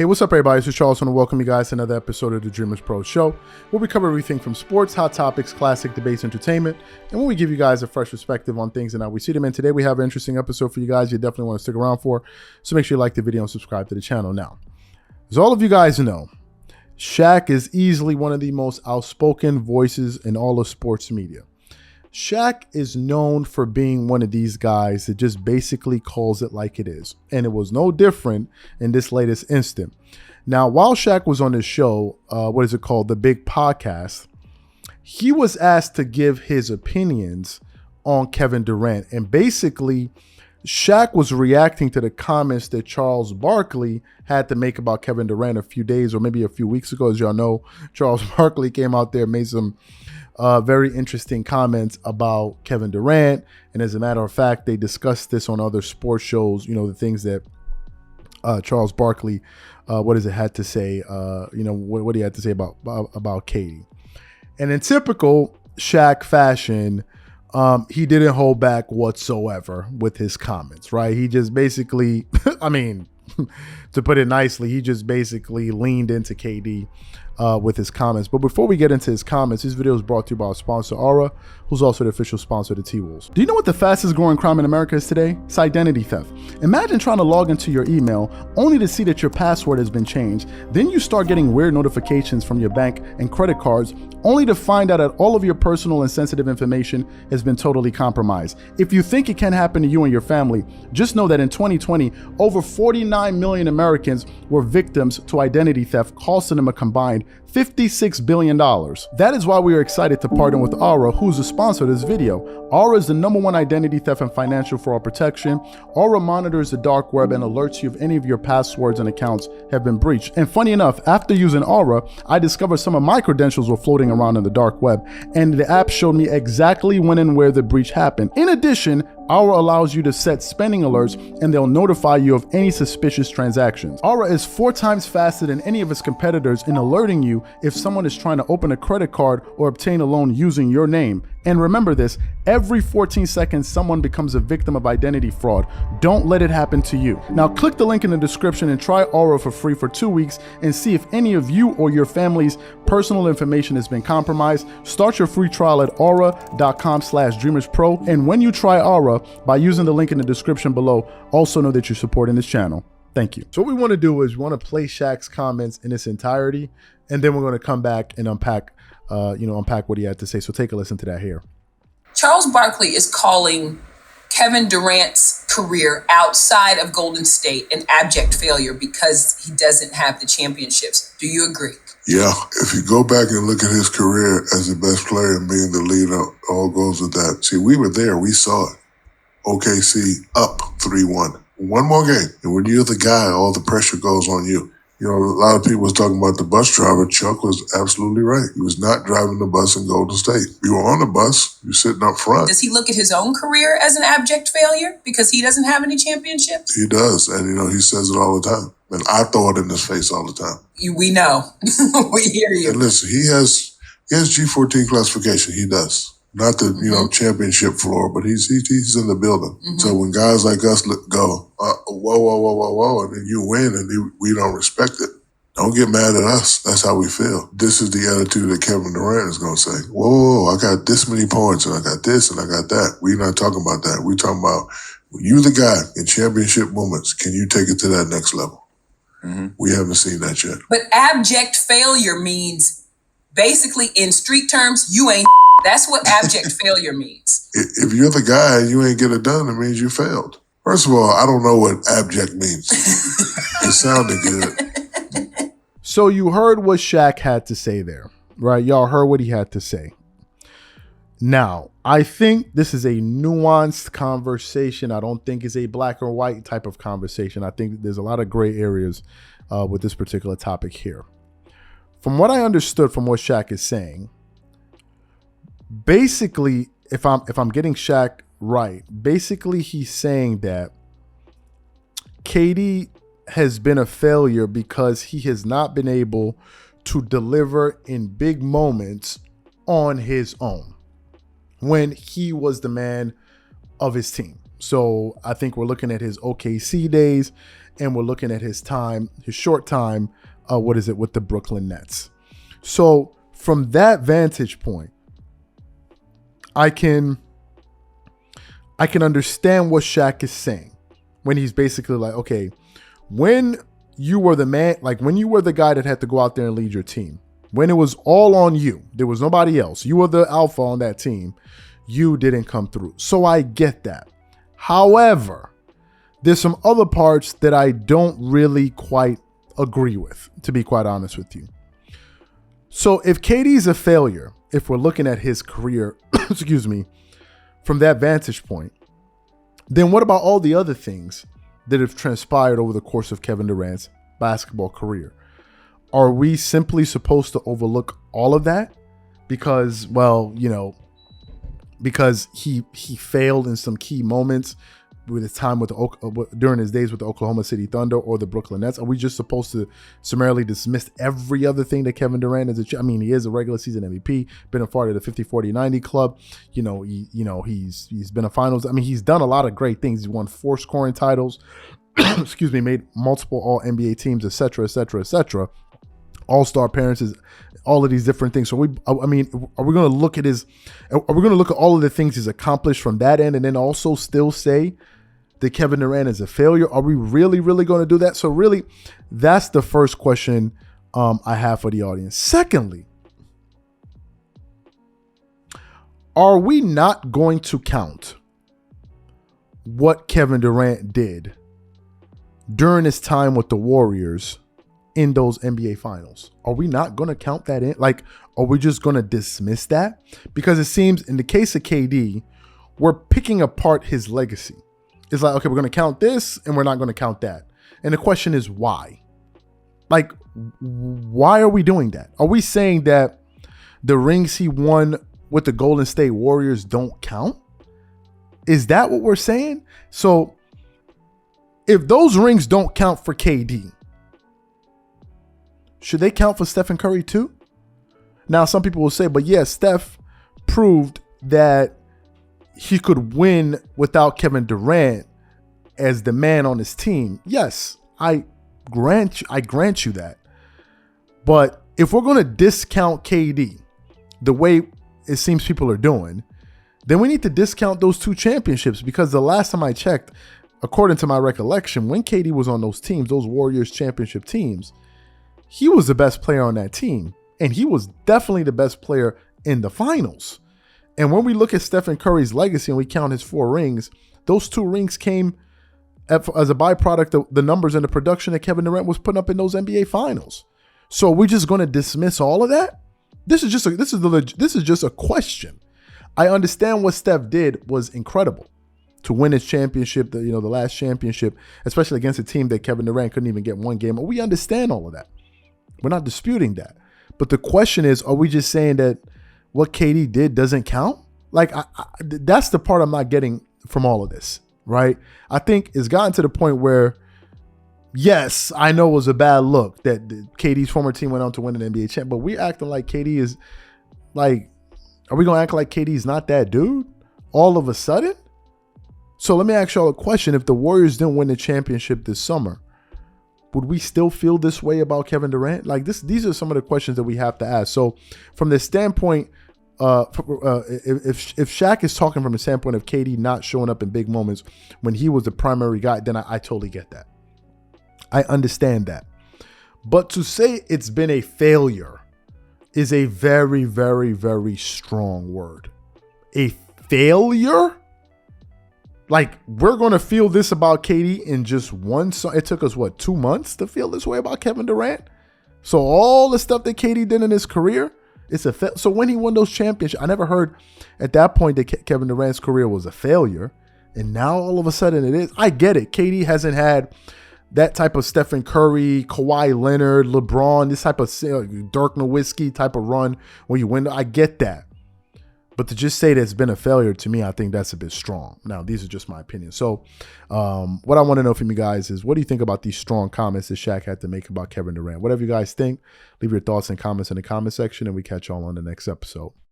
Hey, what's up, everybody? This is Charles. I want to welcome you guys to another episode of the Dreamerspro Show, where we cover everything from sports, hot topics, classic debates, entertainment, and when we give you guys a fresh perspective on things and how we see them. And today we have an interesting episode for you guys you definitely want to stick around for, so make sure you like the video and subscribe to the channel. Now, as all of you guys know, Shaq is easily one of the most outspoken voices in all of sports media. Shaq is known for being one of these guys that just basically calls it like it is. And it was no different in this latest instant. Now, while Shaq was on this show, what is it called? The Big Podcast, he was asked to give his opinions on Kevin Durant. And basically, Shaq was reacting to the comments that Charles Barkley had to make about Kevin Durant a few days or maybe a few weeks ago. As y'all know, Charles Barkley came out there and made some very interesting comments about Kevin Durant. And as a matter of fact, they discussed this on other sports shows, you know, the things that Charles Barkley, had to say, what he had to say about Katie. And in typical Shaq fashion, he didn't hold back whatsoever with his comments, right? He just basically, to put it nicely, he just basically leaned into KD with his comments. But before we get into his comments, this video is brought to you by our sponsor, Aura, who's also the official sponsor of the T-Wolves. Do you know what the fastest growing crime in America is today? It's identity theft. Imagine trying to log into your email only to see that your password has been changed. Then you start getting weird notifications from your bank and credit cards only to find out that all of your personal and sensitive information has been totally compromised. If you think it can happen to you and your family, just know that in 2020, over 49 million Americans were victims to identity theft, costing them a combined $56 billion. That is why we are excited to partner with Aura, who's a sponsor of this video. Aura is the #1 identity theft and financial fraud protection. Aura monitors the dark web and alerts you if any of your passwords and accounts have been breached. And funny enough, after using Aura, I discovered some of my credentials were floating around in the dark web, and the app showed me exactly when and where the breach happened. In addition, Aura allows you to set spending alerts, and they'll notify you of any suspicious transactions. Aura is 4 times faster than any of its competitors in alerting you if someone is trying to open a credit card or obtain a loan using your name. And remember this, every 14 seconds, someone becomes a victim of identity fraud. Don't let it happen to you. Now click the link in the description and try Aura for free for 2 weeks and see if any of you or your family's personal information has been compromised. Start your free trial at aura.com/dreamerspro. And when you try Aura by using the link in the description below, also know that you're supporting this channel. Thank you. So what we want to do is we want to play Shaq's comments in its entirety, and then we're going to come back and unpack what he had to say. So take a listen to that here. Charles Barkley is calling Kevin Durant's career outside of Golden State an abject failure because he doesn't have the championships. Do you agree? Yeah, if you go back and look at his career as the best player and being the leader, all goes with that. See, we were there. We saw it. OKC up 3-1. One more game. And when you're the guy, all the pressure goes on you. You know, a lot of people was talking about the bus driver. Chuck was absolutely right. He was not driving the bus in Golden State. You were on the bus. You're sitting up front. Does he look at his own career as an abject failure because he doesn't have any championships? He does. And, he says it all the time. And I throw it in his face all the time. We know. We hear you. And listen, he has G14 classification. He does. Not the, championship floor, but he's in the building. Mm-hmm. So when guys like us go, whoa, and then you win and we don't respect it, don't get mad at us. That's how we feel. This is the attitude that Kevin Durant is going to say, whoa, I got this many points and I got this and I got that. We're not talking about that. We're talking about when you're the guy in championship moments, can you take it to that next level? Mm-hmm. We haven't seen that yet. But abject failure means basically in street terms, you ain't. That's what abject failure means. If you're the guy and you ain't get it done, it means you failed. First of all, I don't know what abject means. It sounded good. So you heard what Shaq had to say there, right? Y'all heard what he had to say. Now, I think this is a nuanced conversation. I don't think it's a black or white type of conversation. I think there's a lot of gray areas with this particular topic here. From what I understood from what Shaq is saying, basically, if I'm getting Shaq right, basically he's saying that KD has been a failure because he has not been able to deliver in big moments on his own when he was the man of his team. So I think we're looking at his OKC days and we're looking at his short time, with the Brooklyn Nets. So from that vantage point, I can understand what Shaq is saying when he's basically like, okay, when you were the man, like when you were the guy that had to go out there and lead your team, when it was all on you, there was nobody else. You were the alpha on that team. You didn't come through. So I get that. However, there's some other parts that I don't really quite agree with, to be quite honest with you. So if KD's a failure, if we're looking at his career, excuse me, from that vantage point, then what about all the other things that have transpired over the course of Kevin Durant's basketball career? Are we simply supposed to overlook all of that because, well, because he failed in some key moments with his time during his days with the Oklahoma City Thunder or the Brooklyn Nets? Are we just supposed to summarily dismiss every other thing that Kevin Durant is? I mean, he is a regular season MVP, been a part of the 50, 40, 90 club. He's been a finals. I mean, he's done a lot of great things. He's won 4 scoring titles, excuse me, made multiple all NBA teams, et cetera, et cetera, et cetera. All-star appearances, all of these different things. So are we going to look at all of the things he's accomplished from that end and then also still say that Kevin Durant is a failure? Are we really, really going to do that? So really, that's the first question I have for the audience. Secondly, are we not going to count what Kevin Durant did during his time with the Warriors in those NBA finals? Are we not going to count that in? Like, are we just going to dismiss that? Because it seems in the case of KD, we're picking apart his legacy. It's like, okay, we're going to count this and we're not going to count that. And the question is why? Like, why are we doing that? Are we saying that the rings he won with the Golden State Warriors don't count? Is that what we're saying? So if those rings don't count for KD, should they count for Stephen Curry too? Now, some people will say, but yeah, Steph proved that he could win without Kevin Durant as the man on his team. Yes, I grant you that. But if we're going to discount KD the way it seems people are doing, then we need to discount those 2 championships, because the last time I checked, according to my recollection, when KD was on those teams, those Warriors championship teams, he was the best player on that team. And he was definitely the best player in the finals. And when we look at Stephen Curry's legacy and we count his 4 rings, those 2 rings came as a byproduct of the numbers and the production that Kevin Durant was putting up in those NBA finals. So we're just going to dismiss all of that? This is just a question. I understand what Steph did was incredible to win his championship, the last championship, especially against a team that Kevin Durant couldn't even get 1 game. We understand all of that. We're not disputing that. But the question is, are we just saying that what KD did doesn't count? Like, that's the part I'm not getting from all of this, right? I think it's gotten to the point where, yes, I know it was a bad look that KD's former team went on to win an NBA champ, but we're acting like KD is like, are we going to act like KD's not that dude all of a sudden? So let me ask y'all a question. If the Warriors didn't win the championship this summer, would we still feel this way about Kevin Durant? Like these are some of the questions that we have to ask. So from the standpoint, if Shaq is talking from the standpoint of KD not showing up in big moments when he was the primary guy, then I totally get that. I understand that. But to say it's been a failure is a very, very, very strong word. A failure? Like, we're going to feel this about KD in just one song. It took us, 2 months to feel this way about Kevin Durant? So all the stuff that KD did in his career, it's a so when he won those championships, I never heard at that point that Kevin Durant's career was a failure. And now all of a sudden it is. I get it. KD hasn't had that type of Stephen Curry, Kawhi Leonard, LeBron, this type of Dirk Nowitzki type of run where you win. I get that. But to just say that it's been a failure, to me, I think that's a bit strong. Now, these are just my opinions. So what I want to know from you guys is, what do you think about these strong comments that Shaq had to make about Kevin Durant? Whatever you guys think, leave your thoughts and comments in the comment section, and we catch y'all on the next episode.